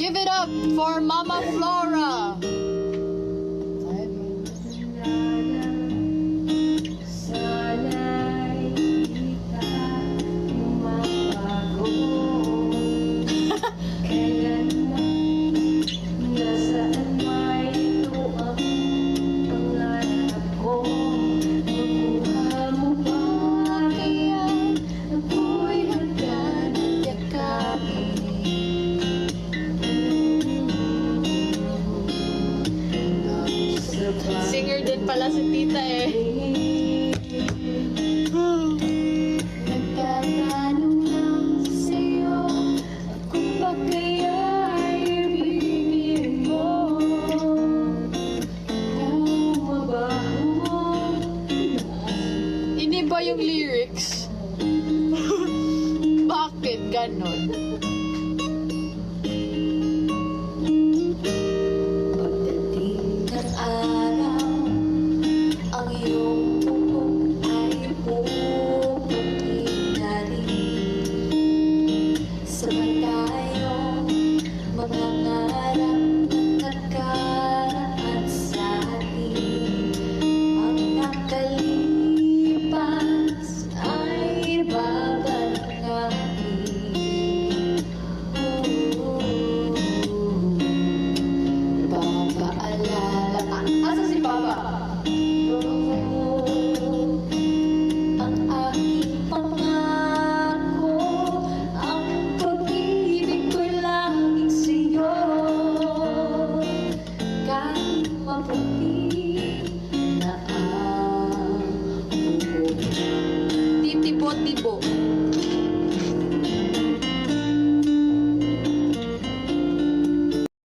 Give it up for Mama Flora. Singer din pala si tita eh. Nagtatanong lang sa'yo kung ba kaya'y ibigin mo. Kung mabaho Hindi ba yung lyrics? Bakit ganon? pagdating ng araw, ang iyong bubog ay puputi na rin. Sabay